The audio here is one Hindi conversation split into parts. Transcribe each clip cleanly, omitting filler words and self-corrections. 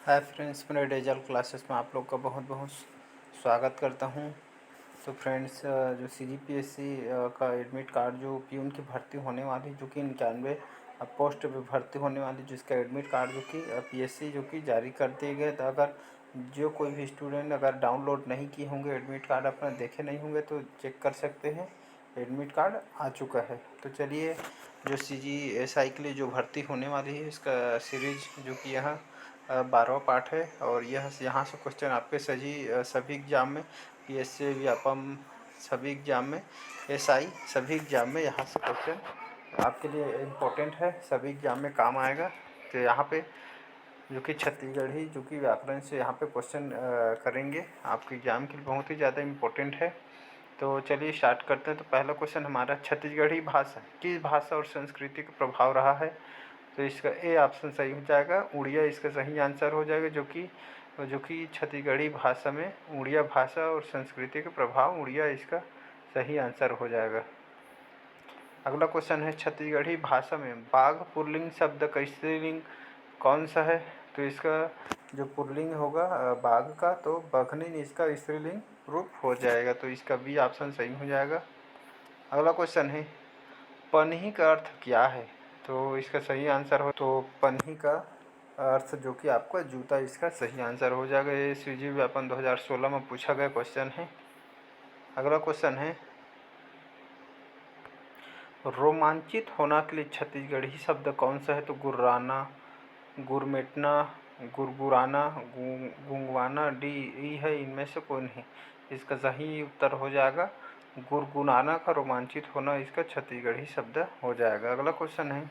हाय फ्रेंड्स, मेरे डिजिटल क्लासेस में आप लोग का बहुत बहुत स्वागत करता हूं। तो फ्रेंड्स, जो CGPSC का एडमिट कार्ड जो प्यून की भर्ती होने वाली, जो कि 91 पोस्ट पे भर्ती होने वाली, जिसका एडमिट कार्ड जो कि PSC जो कि जारी कर दिए गए। तो अगर जो कोई भी स्टूडेंट अगर डाउनलोड नहीं किए होंगे, एडमिट कार्ड अपना देखे नहीं होंगे, तो चेक कर सकते हैं। एडमिट कार्ड आ चुका है। तो चलिए, जो CGSI के लिए जो भर्ती होने वाली है, इसका सीरीज जो कि यहाँ 12वां पार्ट है। और यह यहाँ से क्वेश्चन आपके सभी एग्जाम में, PSC व्यापम सभी एग्जाम में, SI सभी एग्जाम में यहाँ से क्वेश्चन आपके लिए इम्पोर्टेंट है, सभी एग्जाम में काम आएगा। तो यहाँ पे जो कि छत्तीसगढ़ी जो कि व्याकरण से यहाँ पे क्वेश्चन करेंगे, आपके एग्जाम के लिए बहुत ही ज़्यादा इम्पोर्टेंट है। तो चलिए स्टार्ट करते हैं। तो पहला क्वेश्चन हमारा, छत्तीसगढ़ी भाषा किस भाषा और संस्कृति का प्रभाव रहा है? तो इसका ए ऑप्शन सही हो जाएगा। उड़िया इसका सही आंसर हो जाएगा, जो कि छत्तीसगढ़ी भाषा में उड़िया भाषा और संस्कृति का प्रभाव, उड़िया इसका सही आंसर हो जाएगा। अगला क्वेश्चन है, छत्तीसगढ़ी भाषा में बाघ पुल्लिंग शब्द का स्त्रीलिंग कौन सा है? तो इसका जो पुल्लिंग होगा बाघ का, तो बघनिन इसका स्त्रीलिंग रूप हो जाएगा। तो इसका बी ऑप्शन सही हो जाएगा। अगला क्वेश्चन है, पनही का अर्थ क्या है? तो इसका सही आंसर हो, तो पनही का अर्थ जो कि आपका जूता, इसका सही आंसर हो जाएगा। ये CG व्यापम 2016 में पूछा गया क्वेश्चन है। अगला क्वेश्चन है, रोमांचित होना के लिए छत्तीसगढ़ी शब्द कौन सा है? तो गुर्राना, गुरमेटना, गुरगुराना, गुंगवाना, डी ई है, इनमें से कोई नहीं। इसका सही उत्तर हो जाएगा गुरगुनाना का रोमांचित होना, इसका छत्तीसगढ़ी शब्द हो जाएगा। अगला क्वेश्चन है,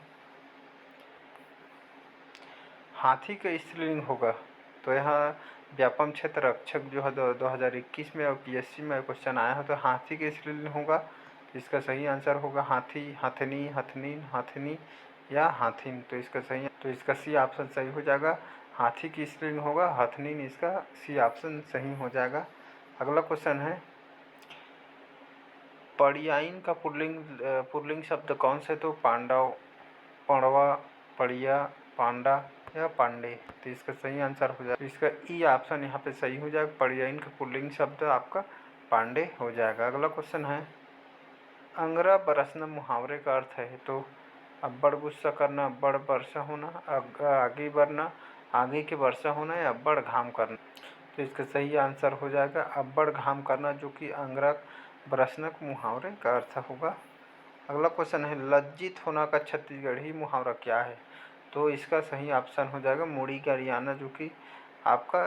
हाथी का स्त्रीलिंग होगा? तो यहाँ व्यापम क्षेत्र रक्षक जो है 2021 में और PSC में क्वेश्चन आया है। तो हाथी का स्त्रीलिंग होगा, इसका सही आंसर होगा हाथी, हथनी, हथनीन, हथनी या हाथिन। तो इसका सी ऑप्शन सही हो जाएगा। हाथी की स्त्रीलिंग होगा हथनीन, इसका सी ऑप्शन सही हो जाएगा। अगला क्वेश्चन है, पड़ियाइन का पुल्लिंग शब्द कौन से? तो पांडव, पड़वा, पड़िया, पांडा या पांडे। तो इसका सही आंसर हो जाएगा, इसका ई ऑप्शन यहाँ पे सही हो जाएगा। पड़ियाइन का पुल्लिंग शब्द आपका पांडे हो जाएगा। अगला क्वेश्चन है, अंगरा बरसना मुहावरे का अर्थ है? तो अब्बड़ गुस्सा करना, अब्बड़ वर्षा होना, आगे बढ़ना, आगे की वर्षा होना या अब्बड़ घाम करना। तो इसका सही आंसर हो जाएगा अब्बड़ घाम करना, जो कि अंगरा बरसना मुहावरे का अर्थ होगा। अगला क्वेश्चन है, लज्जित होना का छत्तीसगढ़ी मुहावरा क्या है? तो इसका सही ऑप्शन हो जाएगा मुड़ी गरियाना, जो कि आपका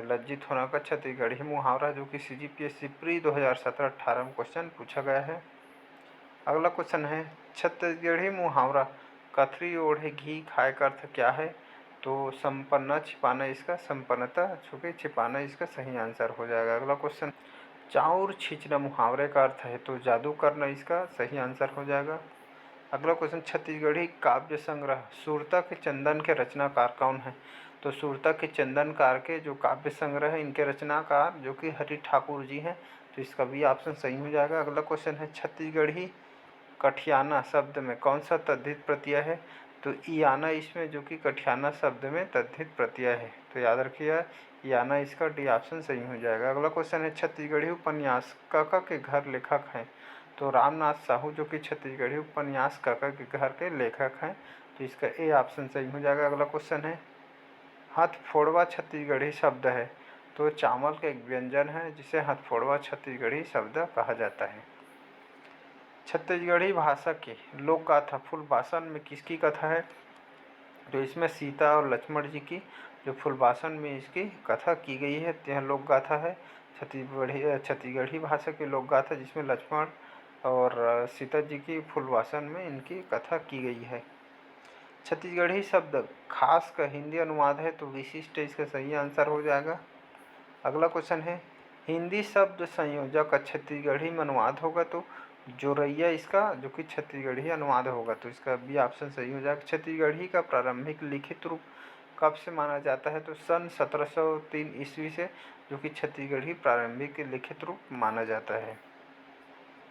लज्जित होना का छत्तीसगढ़ी मुहावरा, जो कि CGPSC प्री 2017-18 में क्वेश्चन पूछा गया है। अगला क्वेश्चन है, छत्तीसगढ़ी मुहावरा कथरी ओढ़े घी खाए का अर्थ क्या है? तो संपन्ना छिपाना, इसका संपन्नता छुपे छिपाना, इसका सही आंसर हो जाएगा। अगला क्वेश्चन, चाउर छींचना मुहावरे का अर्थ है? तो जादू करना, इसका सही आंसर हो जाएगा। अगला क्वेश्चन, छत्तीसगढ़ी काव्य संग्रह सुरता के चंदन के रचनाकार कौन है? तो सुरता के चंदनकार के जो काव्य संग्रह है, इनके रचनाकार जो कि हरि ठाकुर जी हैं। तो इसका भी ऑप्शन सही हो जाएगा। अगला क्वेश्चन है, छत्तीसगढ़ी कठियाना शब्द में कौन सा तद्धित प्रत्यय है? तो ईयाना इसमें जो कि कठियाना शब्द में तद्धित प्रत्यय है। तो याद रखिए, ईयाना इसका डी ऑप्शन सही हो जाएगा। अगला क्वेश्चन है, छत्तीसगढ़ी उपन्यास काका के घर लेखक हैं? तो रामनाथ साहू जो कि छत्तीसगढ़ी उपन्यास काका के घर के लेखक हैं। तो इसका ए ऑप्शन सही हो जाएगा। अगला क्वेश्चन है, हथफोड़वा छत्तीसगढ़ी शब्द है? तो चावल का एक व्यंजन है जिसे हथफोड़वा छत्तीसगढ़ी शब्द कहा जाता है। छत्तीसगढ़ी भाषा की लोक गाथा फूलबासन में किसकी कथा है? तो इसमें सीता और लक्ष्मण जी की जो फूलबासन में इसकी कथा की गई है, यह लोक गाथा है। छत्तीसगढ़ी भाषा की लोक गाथा, जिसमें लक्ष्मण और सीता जी की फूलबासन में इनकी कथा की गई है। छत्तीसगढ़ी शब्द खास का हिंदी अनुवाद है? तो विशिष्ट इसका सही आंसर हो जाएगा। अगला क्वेश्चन है, हिंदी शब्द संयोजक का छत्तीसगढ़ी में अनुवाद होगा? तो जोरैया इसका जो कि छत्तीसगढ़ी अनुवाद होगा। तो इसका बी ऑप्शन सही हो जाएगा। छत्तीसगढ़ी का प्रारंभिक लिखित रूप कब से माना जाता है? तो सन 1703 ईस्वी से जो कि छत्तीसगढ़ी प्रारंभिक लिखित रूप माना जाता है।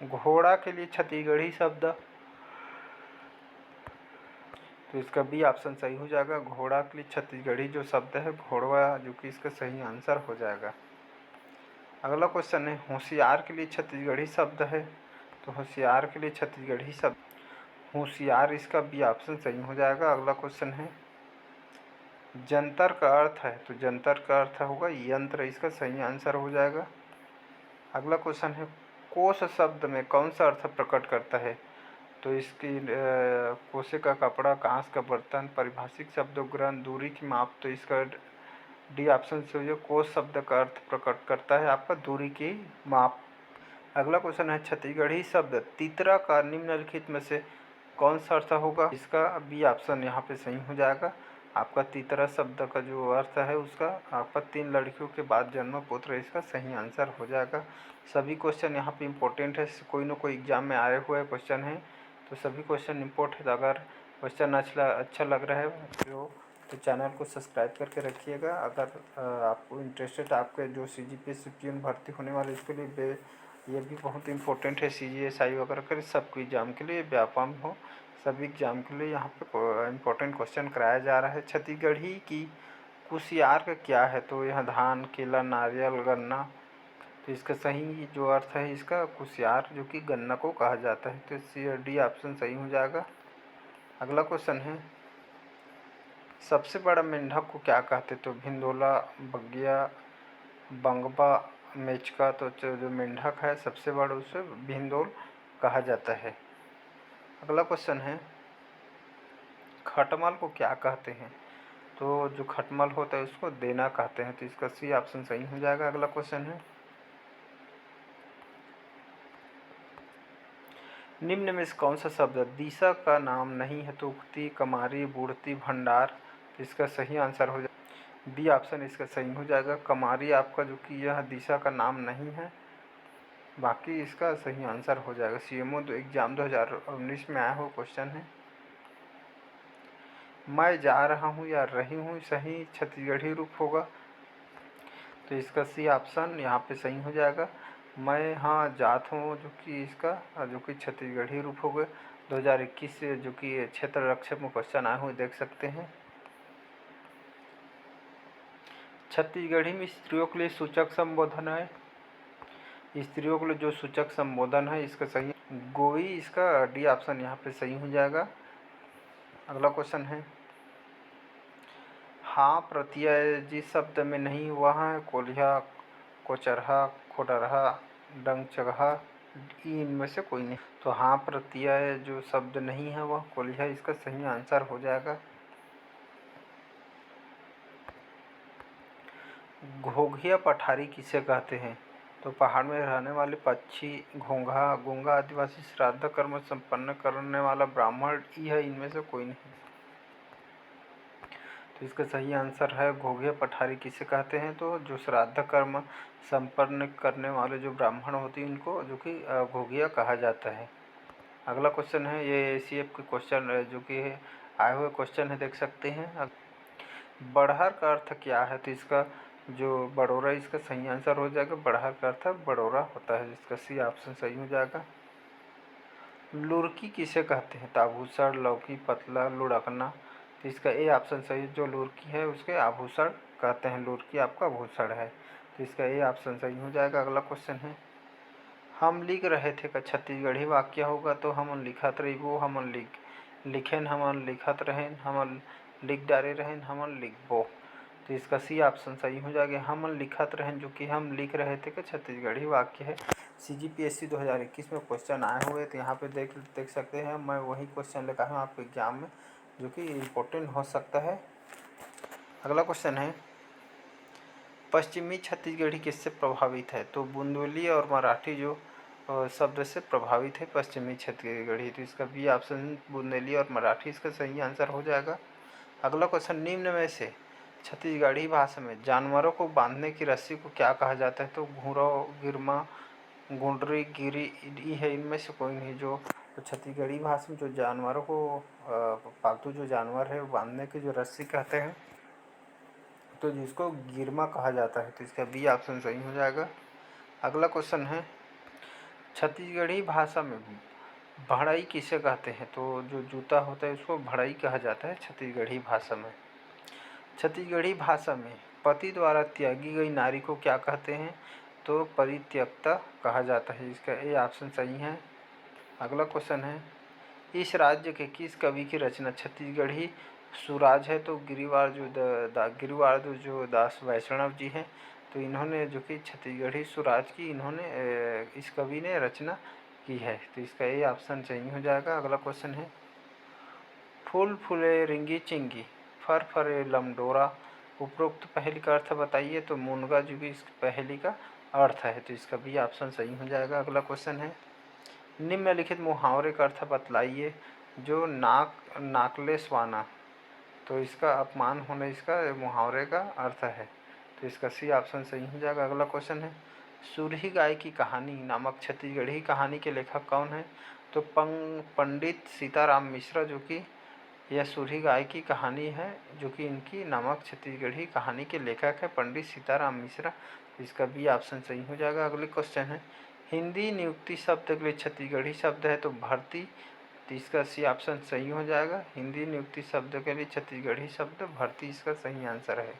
घोड़ा के लिए छत्तीसगढ़ी शब्द तो इसका बी ऑप्शन सही हो जाएगा। घोड़ा के लिए छत्तीसगढ़ी जो शब्द है घोड़वा, जो कि इसका सही आंसर हो जाएगा। अगला क्वेश्चन है होशियार के लिए छत्तीसगढ़ी शब्द है। तो होशियार के लिए छत्तीसगढ़ी शब्द होशियार, इसका बी ऑप्शन सही हो जाएगा। अगला क्वेश्चन है जंतर का अर्थ है। तो जंतर का अर्थ होगा यंत्र, इसका सही आंसर हो जाएगा। अगला क्वेश्चन है कोश शब्द में कौन सा अर्थ प्रकट करता है। तो इसकी कोसे का कपड़ा, कांस का बर्तन, पारिभाषिक शब्द ग्रहण, दूरी की माप। तो इसका डी ऑप्शन से जो कोश शब्द का अर्थ प्रकट करता है आपका दूरी की माप। अगला क्वेश्चन है छत्तीसगढ़ी शब्द तीतरा का निम्नलिखित में से कौन सा अर्थ होगा। इसका बी ऑप्शन यहाँ पे सही हो जाएगा। आपका तीतरा शब्द का जो अर्थ है उसका आपका 3 लड़कियों के बाद जन्म पुत्र, इसका सही आंसर हो जाएगा। सभी क्वेश्चन यहाँ पे इम्पोर्टेंट है, कोई ना कोई एग्जाम में आए हुए क्वेश्चन है, तो सभी क्वेश्चन इम्पोर्टेंट है। अगर क्वेश्चन अच्छा लग रहा है तो चैनल को सब्सक्राइब करके रखिएगा। अगर आपको इंटरेस्टेड आपके जो CGPS CPN भर्ती होने वाले इसके लिए ये भी बहुत इंपॉर्टेंट है। CGSI वगैरह के सबके एग्ज़ाम के लिए, व्यापम हो, सभी एग्ज़ाम के लिए यहाँ पे इम्पोर्टेंट क्वेश्चन कराया जा रहा है। छत्तीसगढ़ी की कुसियार का क्या है। तो यहाँ धान, केला, नारियल, गन्ना। तो इसका सही जो अर्थ है इसका कुसियार, जो कि गन्ना को कहा जाता है। तो डी ऑप्शन सही हो जाएगा। अगला क्वेश्चन है सबसे बड़ा मेंढक को क्या कहते। तो भिंडोला, बगिया, बंगबा, मेचका। तो जो मेंढक है सबसे बड़ा उसे भिंडोल कहा जाता है। अगला क्वेश्चन है खटमल को क्या कहते हैं। तो जो खटमल होता है उसको देना कहते हैं। तो इसका सी ऑप्शन सही हो जाएगा। अगला क्वेश्चन है निम्न में से कौन सा शब्द दिशा का नाम नहीं है। तो उक्ति, कमारी, बूढ़ती, भंडार। तो इसका सही आंसर हो जाएगा बी ऑप्शन, इसका सही हो जाएगा। कमारी आपका जो कि यह दिशा का नाम नहीं है, बाकी इसका सही आंसर हो जाएगा। CMO एग्जाम 2019 में आया हुआ क्वेश्चन है। मैं जा रहा हूँ या रही हूँ सही छत्तीसगढ़ी रूप होगा। तो इसका सी ऑप्शन यहाँ पे सही हो जाएगा। मैं हाँ जात हूँ, जो कि इसका जो कि छत्तीसगढ़ी रूप होगा। 2021 से जो कि क्षेत्र रक्षक में क्वेश्चन आए हुए देख सकते हैं। छत्तीसगढ़ी में स्त्रियों के लिए सूचक संबोधन है। स्त्रियों के लिए जो सूचक संबोधन है इसका सही गोई, इसका डी ऑप्शन यहाँ पे सही हो जाएगा। अगला क्वेश्चन है हाँ प्रत्यय जिस शब्द में नहीं हुआ है कोल्हा, कोचरहा, खोडरहा, डंगचगहा, इनमें से कोई नहीं। तो हाँ प्रत्यय जो शब्द नहीं है वह कोल्हा, इसका सही आंसर हो जाएगा। घोघिया पठारी किसे कहते हैं। तो पहाड़ में रहने वाले पक्षी, घोंघा, गूंगा आदिवासी, श्राद्ध कर्म संपन्न करने वाला ब्राह्मण, यह इनमें से कोई नहीं। तो इसका सही आंसर है घोघिया पठारी किसे कहते हैं। तो जो श्राद्ध कर्म संपन्न करने वाले जो ब्राह्मण होते हैं उनको जो कि घोघिया कहा जाता है। अगला क्वेश्चन है ये ACF के क्वेश्चन जो कि आए हुए क्वेश्चन है देख सकते हैं। बड़हर का अर्थ क्या है। तो इसका जो बड़ोरा, इसका सही आंसर हो जाएगा। बड़हर का अर्थ बड़ोरा होता है, इसका सी ऑप्शन सही हो जाएगा। लुरकी किसे कहते हैं। तो आभूषण, लौकी, पतला, लुढ़कना। तो इसका ए ऑप्शन सही, जो लुरकी है उसके आभूषण कहते हैं, लुरकी आपका आभूषण है। तो इसका ए ऑप्शन सही हो जाएगा। अगला क्वेश्चन है हम लिख रहे थे का छत्तीसगढ़ी वाक्य होगा। तो हमन लिखत रहिबो, हमन लिखेन, हमन लिखत रहें, हमन लिख डारे रहें, हमन लिखबो। तो इसका सी ऑप्शन सही हो जाएगा। हमन लिखत रहें जो कि हम लिख रहे थे का छत्तीसगढ़ी वाक्य है। CGPSC 2021 में क्वेश्चन आए हुए तो यहाँ पे देख सकते हैं। मैं वही क्वेश्चन लेकर आया हूँ आपके एग्जाम में, जो कि इम्पोर्टेंट हो सकता है। अगला क्वेश्चन है पश्चिमी छत्तीसगढ़ी किससे प्रभावित है। तो बुंदेली और मराठी जो शब्द से प्रभावित है पश्चिमी छत्तीसगढ़ी। तो इसका बी ऑप्शन बुंदेली और मराठी, इसका सही आंसर हो जाएगा। अगला क्वेश्चन निम्न में से छत्तीसगढ़ी भाषा में जानवरों को बांधने की रस्सी को क्या कहा जाता है। तो घूरा, गिरमा, गुंडरी, गिरी है, इनमें से कोई नहीं। जो छत्तीसगढ़ी भाषा में जो जानवरों को पालतू जो जानवर है वो बांधने की जो रस्सी कहते हैं, तो जिसको गिरमा कहा जाता है। तो इसका बी ऑप्शन सही हो जाएगा। अगला क्वेश्चन है छत्तीसगढ़ी भाषा में भड़ई किसे कहते हैं? तो जो जूता होता है उसको भड़ई कहा जाता है छत्तीसगढ़ी भाषा में। छत्तीसगढ़ी भाषा में पति द्वारा त्यागी गई नारी को क्या कहते हैं? तो परित्यक्ता कहा जाता है। इसका ए ऑप्शन सही है। अगला क्वेश्चन है, इस राज्य के किस कवि की रचना छत्तीसगढ़ी सुराज है? तो गिरिवार जो दास वैष्णव जी हैं, तो इन्होंने जो कि छत्तीसगढ़ी सुराज की इस कवि ने रचना की है। तो इसका ए ऑप्शन सही हो जाएगा। अगला क्वेश्चन है, फूल फूले रिंगी चिंगी फर फरे लमडोरा, उपरोक्त पहेली का अर्थ बताइए। तो मुनगा जो कि इस पहेली का अर्थ है। तो इसका भी ऑप्शन सही हो जाएगा। अगला क्वेश्चन है, निम्नलिखित मुहावरे का अर्थ बतलाइए। जो नाकले स्वाना, तो इसका अपमान होना इसका मुहावरे का अर्थ है। तो इसका सी ऑप्शन सही हो जाएगा। अगला क्वेश्चन है, सूरही गाय की कहानी नामक छत्तीसगढ़ी कहानी के लेखक कौन है? तो पंडित सीताराम मिश्रा जो कि यह सूरही गाय की कहानी है, जो कि इनकी नामक छत्तीसगढ़ी कहानी के लेखक है पंडित सीताराम मिश्रा। इसका भी ऑप्शन सही हो जाएगा। अगले क्वेश्चन है, हिंदी नियुक्ति शब्द के लिए छत्तीसगढ़ी शब्द है तो भर्ती। तो इसका सी ऑप्शन सही हो जाएगा। हिंदी नियुक्ति शब्द के लिए छत्तीसगढ़ी शब्द भर्ती इसका सही आंसर है।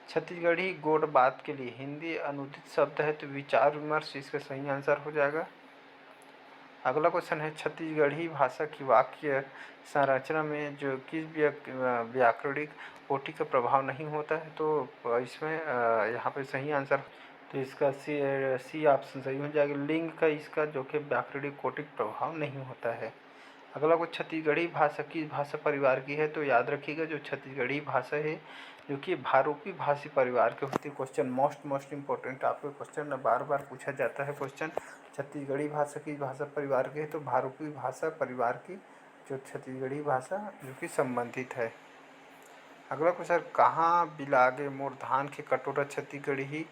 छत्तीसगढ़ी गोड बात के लिए हिंदी अनुदित शब्द है तो विचार विमर्श इसका सही आंसर हो जाएगा। अगला क्वेश्चन है, छत्तीसगढ़ी भाषा की वाक्य संरचना में जो किस व्याकरणिक कोटि का प्रभाव नहीं होता है? तो इसमें यहाँ पे सही आंसर, तो इसका सी ऑप्शन सही हो जाएगा। लिंग का इसका जो कि व्याकरणिक कोटि प्रभाव नहीं होता है। अगला कुछ, छत्तीसगढ़ी भाषा किस भाषा परिवार की है? तो याद रखिएगा जो छत्तीसगढ़ी भाषा है जो कि भारूपी भाषी परिवार की होती है। क्वेश्चन मोस्ट इम्पोर्टेंट आपको क्वेश्चन बार बार पूछा जाता है। क्वेश्चन छत्तीसगढ़ी भाषा किस भाषा परिवार की है? तो भारूपी भाषा परिवार की जो छत्तीसगढ़ी भाषा जो कि संबंधित है। अगला क्वेश्चन, कहाँ बिलागे मोर धान के कटोरा छत्तीसगढ़ी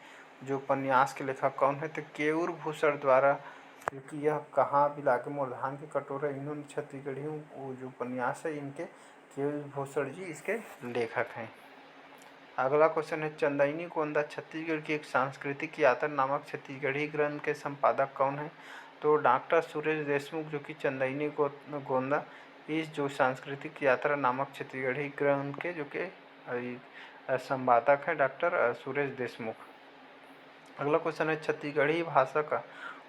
जो उपन्यास के लेखक कौन है? तो केयूर भूषण द्वारा, क्योंकि यह कहाँ बिलागे मोर धान के कटोरा इन्होंने छत्तीसगढ़ी वो जो उपन्यास है इनके केयूर भूषण जी इसके लेखक हैं। अगला क्वेश्चन है, चंदईनी गोंदा छत्तीसगढ़ की एक सांस्कृतिक यात्रा नामक छत्तीसगढ़ी ग्रंथ के संपादक कौन है? तो डॉक्टर सुरेश देशमुख जो कि चंदईनी गोंदा इस जो सांस्कृतिक यात्रा नामक छत्तीसगढ़ी ग्रंथ के जो कि संपादक हैं डॉक्टर सुरेश देशमुख। अगला क्वेश्चन है, छत्तीसगढ़ी भाषा का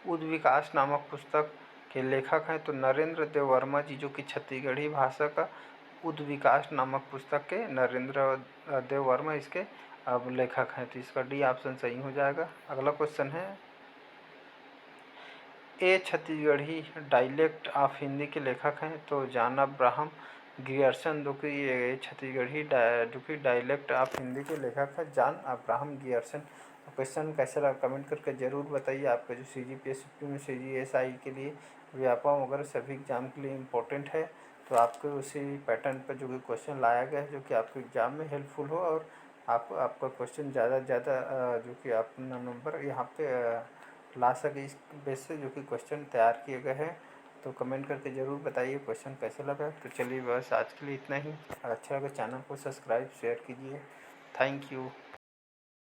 उद्विकास नामक पुस्तक के लेखक हैं? तो नरेंद्र देव वर्मा जी जो कि छत्तीसगढ़ी भाषा का उद्विकास नामक पुस्तक के नरेंद्र देव वर्मा इसके लेखक हैं। तो इसका डी ऑप्शन सही हो जाएगा। अगला क्वेश्चन है, ए छत्तीसगढ़ी डायलेक्ट ऑफ हिंदी के लेखक हैं? तो जॉन अब्राहम गियर्सन जो कि ये छत्तीसगढ़ी जो कि डायलेक्ट ऑफ हिंदी के लेखक है जॉन अब्राहम गियर्सन। क्वेश्चन कैसा लगा कमेंट करके ज़रूर बताइए। आपका जो CGPS में CGSI के लिए व्यापम वगैरह सभी एग्जाम के लिए इम्पोर्टेंट है, तो आपको उसी पैटर्न पर जो भी क्वेश्चन लाया गया है जो कि आपके एग्ज़ाम में हेल्पफुल हो और आपका क्वेश्चन ज़्यादा से ज़्यादा जो कि अपना नंबर यहाँ पे ला सके, इस बेस से जो कि क्वेश्चन तैयार किए गए हैं। तो कमेंट करके ज़रूर बताइए क्वेश्चन कैसे लगा। तो चलिए बस आज के लिए इतना ही। अच्छा लगा चैनल को सब्सक्राइब शेयर कीजिए। Thank you.